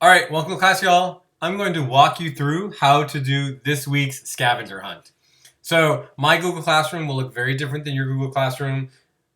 All right, welcome to class, y'all. I'm going to walk you through how to do this week's scavenger hunt. So my Google Classroom will look very different than your Google Classroom.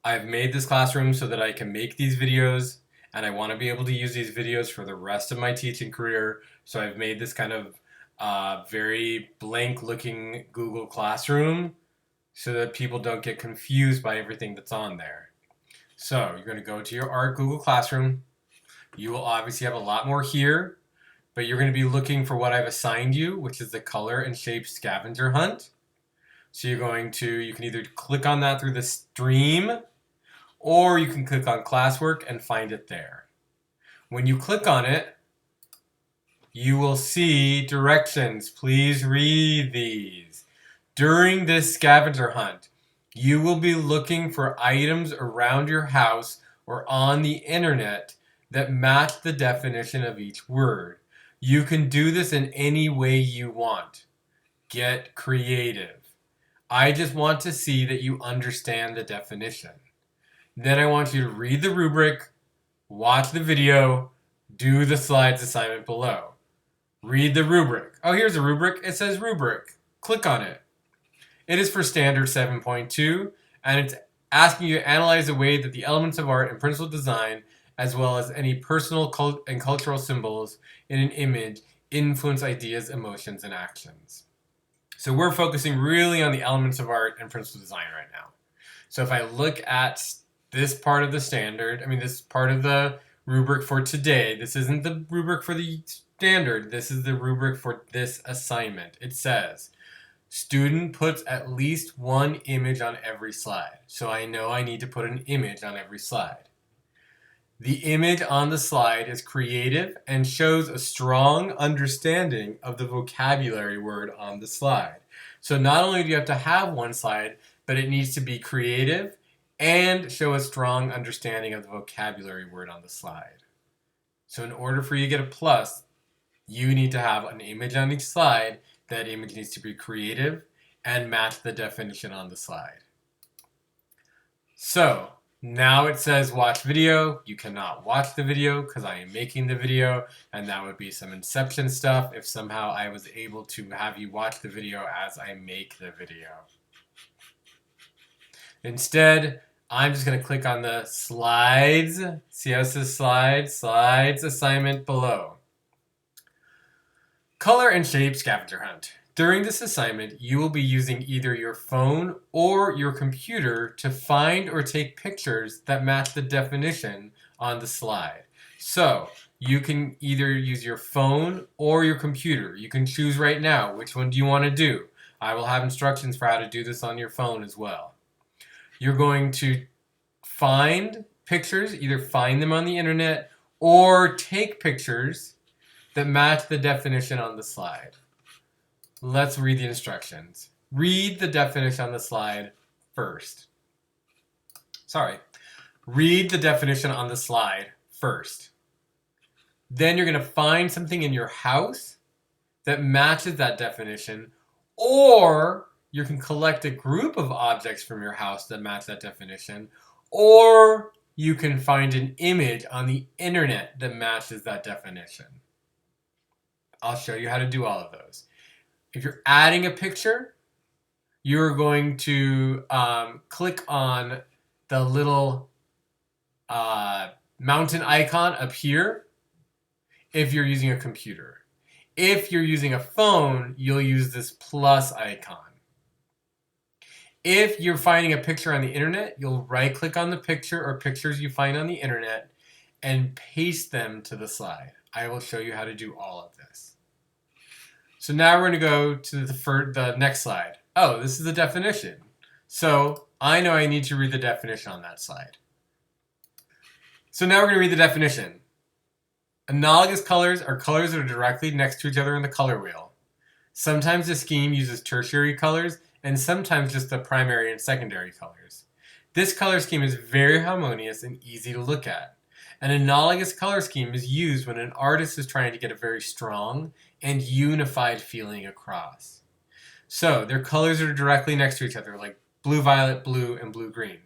I've made this classroom so that I can make these videos, and I want to be able to use these videos for the rest of my teaching career. So I've made this kind of very blank looking Google Classroom so that people don't get confused by everything that's on there. So you're going to go to your Art Google Classroom. You will obviously have a lot more here, but you're going to be looking for what I've assigned you, which is the color and shape scavenger hunt. So you can either click on that through the stream, or you can click on classwork and find it there. When you click on it, you will see directions. Please read these. During this scavenger hunt, you will be looking for items around your house or on the internet that match the definition of each word. You can do this in any way you want. Get creative. I just want to see that you understand the definition. Then I want you to read the rubric, watch the video, do the slides assignment below. Read the rubric. Oh, here's a rubric. It says rubric. Click on it. It is for standard 7.2, and it's asking you to analyze the way that the elements of art and principal design, as well as any personal and cultural symbols in an image, influence ideas, emotions, and actions. So we're focusing really on the elements of art and principal design right now. So if I look at this part of the standard, this part of the rubric for today, this isn't the rubric for the standard, this is the rubric for this assignment. It says, student puts at least one image on every slide. So I know I need to put an image on every slide. The image on the slide is creative and shows a strong understanding of the vocabulary word on the slide. So not only do you have to have one slide, but it needs to be creative and show a strong understanding of the vocabulary word on the slide. So in order for you to get a plus, you need to have an image on each slide. That image needs to be creative and match the definition on the slide. So now it says watch video. You cannot watch the video because I am making the video, and that would be some Inception stuff if somehow I was able to have you watch the video as I make the video. Instead, I'm just going to click on the slides. See how it says slides? Slides assignment below. Color and shape scavenger hunt. During this assignment, you will be using either your phone or your computer to find or take pictures that match the definition on the slide. So you can either use your phone or your computer. You can choose right now which one do you want to do. I will have instructions for how to do this on your phone as well. You're going to find pictures, either find them on the internet or take pictures that match the definition on the slide. Let's read the instructions. Read the definition on the slide first. Read the definition on the slide first. Then you're going to find something in your house that matches that definition, or you can collect a group of objects from your house that match that definition, or you can find an image on the internet that matches that definition. I'll show you how to do all of those. If you're adding a picture, you're going to click on the little mountain icon up here if you're using a computer. If you're using a phone, you'll use this plus icon. If you're finding a picture on the internet, you'll right-click on the picture or pictures you find on the internet and paste them to the slide. I will show you how to do all of this. So now we're going to go to the next slide. Oh, this is the definition. So I know I need to read the definition on that slide. So now we're going to read the definition. Analogous colors are colors that are directly next to each other in the color wheel. Sometimes the scheme uses tertiary colors and sometimes just the primary and secondary colors. This color scheme is very harmonious and easy to look at. An analogous color scheme is used when an artist is trying to get a very strong and unified feeling across. So their colors are directly next to each other, like blue-violet, blue, and blue-green.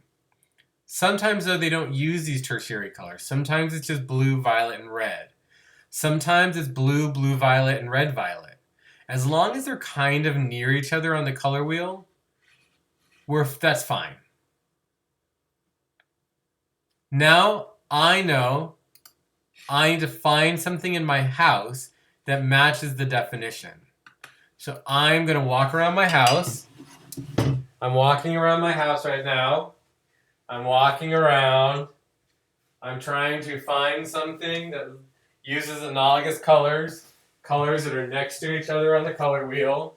Sometimes, though, they don't use these tertiary colors. Sometimes it's just blue, violet, and red. Sometimes it's blue, blue violet, and red violet. As long as they're kind of near each other on the color wheel, that's fine. Now I know I need to find something in my house that matches the definition. So I'm going to walk around my house. I'm walking around my house right now. I'm walking around. I'm trying to find something that uses analogous colors, colors that are next to each other on the color wheel.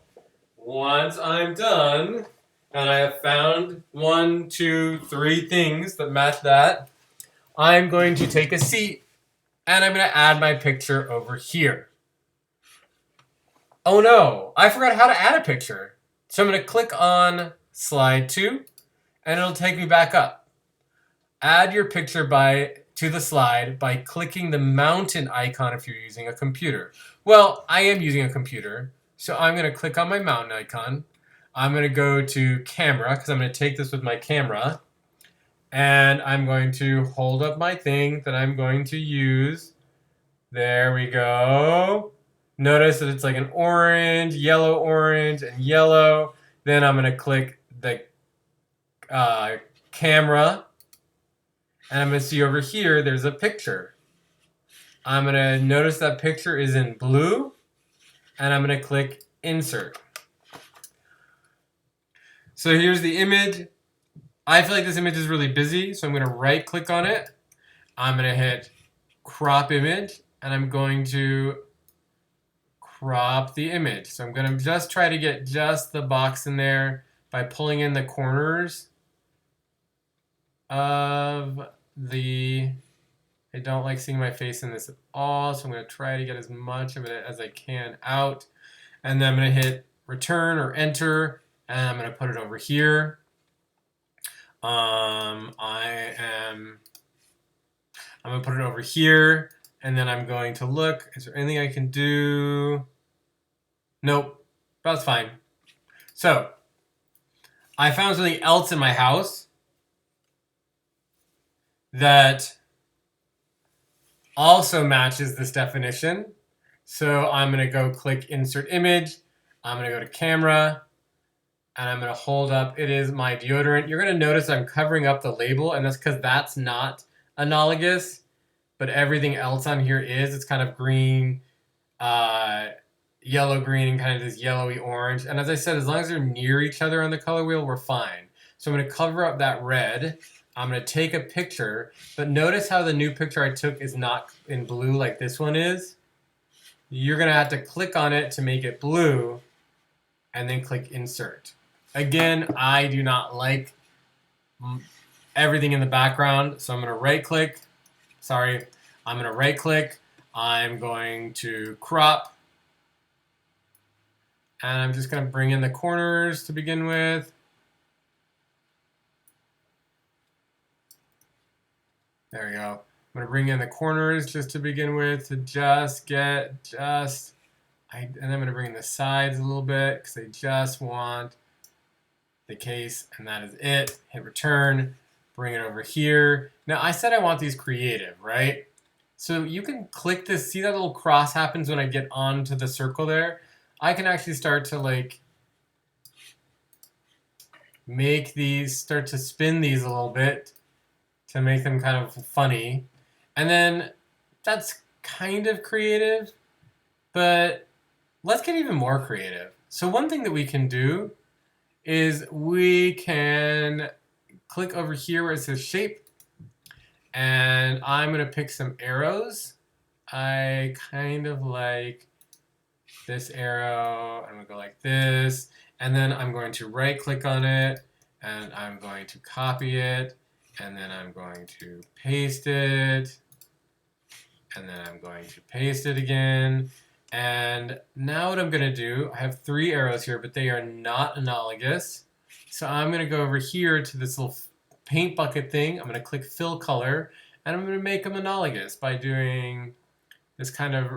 Once I'm done, and I have found 1, 2, 3 things that match that, I'm going to take a seat and I'm going to add my picture over here. Oh no, I forgot how to add a picture. So I'm going to click on slide 2 and it'll take me back up. Add your picture to the slide by clicking the mountain icon if you're using a computer. Well, I am using a computer, so I'm going to click on my mountain icon. I'm going to go to camera because I'm going to take this with my camera. And I'm going to hold up my thing that I'm going to use. There we go. Notice that it's like an orange, and yellow. Then I'm going to click the camera. And I'm going to see over here, there's a picture. I'm going to notice that picture is in blue. And I'm going to click insert. So here's the image. I feel like this image is really busy, so I'm going to right click on it. I'm going to hit crop image, and I'm going to crop the image. So I'm going to just try to get just the box in there by pulling in the corners of the... I don't like seeing my face in this at all, so I'm going to try to get as much of it as I can out. And then I'm going to hit return or enter, and I'm going to put it over here. I'm going to put it over here, and then I'm going to look. Is there anything I can do? Nope, that's fine. So, I found something else in my house that also matches this definition. So I'm going to go click insert image. I'm going to go to camera, and I'm going to hold up. It is my deodorant. You're going to notice I'm covering up the label, and that's because that's not analogous, but everything else on here is. It's kind of green, yellow green, and kind of this yellowy orange. And as I said, as long as they're near each other on the color wheel, we're fine. So I'm going to cover up that red. I'm going to take a picture, but notice how the new picture I took is not in blue like this one is. You're going to have to click on it to make it blue, and then click insert. Again, I do not like everything in the background, so I'm going to right click. I'm going to right click. I'm going to crop. And I'm just going to bring in the corners to begin with. There we go. I'm going to bring in the corners just to begin with to just get and I'm going to bring in the sides a little bit because I just want the case, and that is it. Hit return, bring it over here. Now I said I want these creative, right? So you can click this, see that little cross happens when I get onto the circle there? I can actually start to like make these, start to spin these a little bit to make them kind of funny. And then that's kind of creative, but let's get even more creative. So one thing that we can do is we can click over here where it says shape, and I'm going to pick some arrows. I kind of like this arrow. I'm going to go like this, and then I'm going to right click on it, and I'm going to copy it, and then I'm going to paste it, and then I'm going to paste it again. And now what I'm going to do, I have 3 arrows here, but they are not analogous. So I'm going to go over here to this little paint bucket thing. I'm going to click fill color, and I'm going to make them analogous by doing this kind of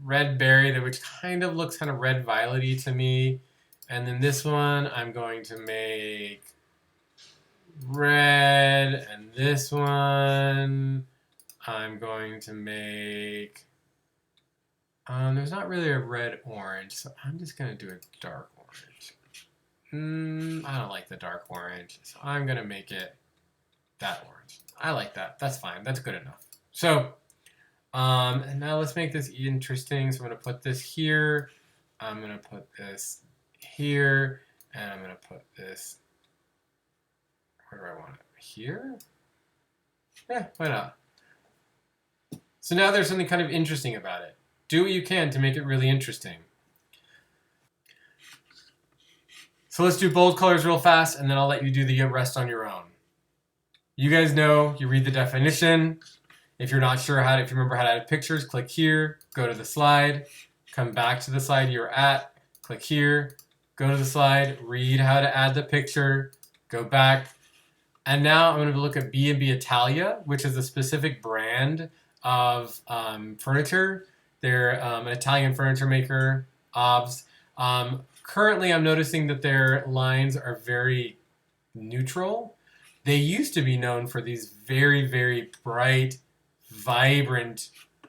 red berry, which kind of looks kind of red violet-y to me. And then this one I'm going to make red, and this one I'm going to make There's not really a red orange, so I'm just gonna do a dark orange. I don't like the dark orange, so I'm gonna make it that orange. I like that. That's fine. That's good enough. So, and now let's make this interesting. So I'm gonna put this here. I'm gonna put this here, and I'm gonna put this. Where do I want it? Here? Yeah, why not? So now there's something kind of interesting about it. Do what you can to make it really interesting. So let's do bold colors real fast, and then I'll let you do the rest on your own. You guys know, you read the definition. If you're not sure if you remember how to add pictures, click here, go to the slide, come back to the slide you're at, click here, go to the slide, read how to add the picture, go back. And now I'm going to look at B&B Italia, which is a specific brand of furniture. They're an Italian furniture maker, OBS. Currently, I'm noticing that their lines are very neutral. They used to be known for these very, very bright, vibrant,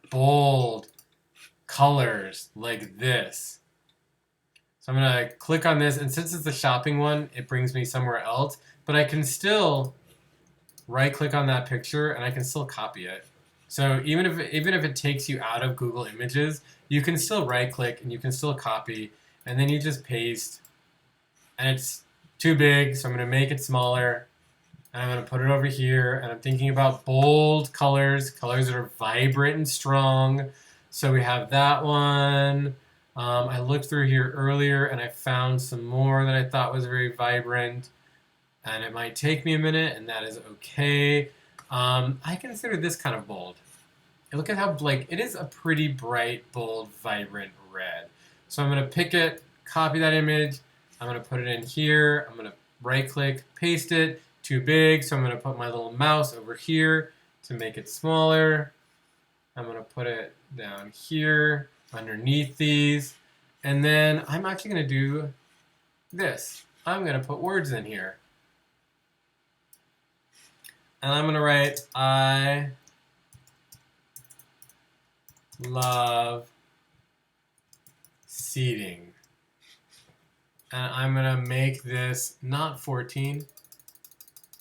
bold colors like this. So I'm going to click on this, and since it's a shopping one, it brings me somewhere else. But I can still right-click on that picture, and I can still copy it. So even if it takes you out of Google Images, you can still right-click, and you can still copy, and then you just paste. And it's too big, so I'm going to make it smaller. And I'm going to put it over here, and I'm thinking about bold colors, colors that are vibrant and strong. So we have that one. I looked through here earlier, and I found some more that I thought was very vibrant. And it might take me a minute, and that is okay. I consider this kind of bold. Look at how, it is a pretty bright, bold, vibrant red. So I'm going to pick it, copy that image. I'm going to put it in here. I'm going to right-click, paste it. Too big, so I'm going to put my little mouse over here to make it smaller. I'm going to put it down here underneath these. And then I'm actually going to do this. I'm going to put words in here. And I'm going to write, I love seating. And I'm going to make this not 14.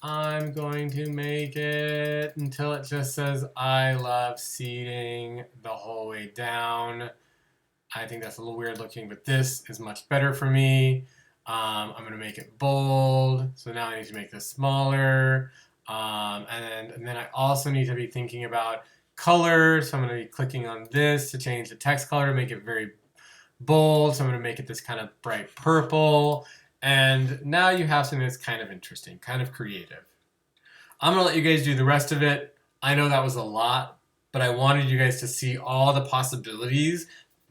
I'm going to make it until it just says, I love seating the whole way down. I think that's a little weird looking, but this is much better for me. I'm going to make it bold. So now I need to make this smaller. And then I also need to be thinking about color. So I'm going to be clicking on this to change the text color to make it very bold. So I'm going to make it this kind of bright purple. And now you have something that's kind of interesting, kind of creative. I'm going to let you guys do the rest of it. I know that was a lot, but I wanted you guys to see all the possibilities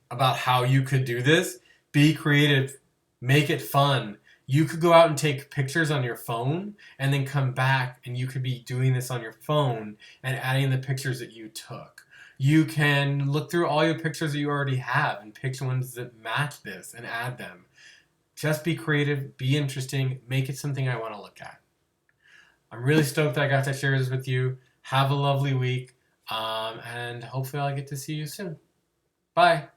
about how you could do this. Be creative. Make it fun. You could go out and take pictures on your phone and then come back, and you could be doing this on your phone and adding the pictures that you took. You can look through all your pictures that you already have and pick ones that match this and add them. Just be creative, be interesting, make it something I want to look at. I'm really stoked that I got to share this with you. Have a lovely week, and hopefully I'll get to see you soon. Bye.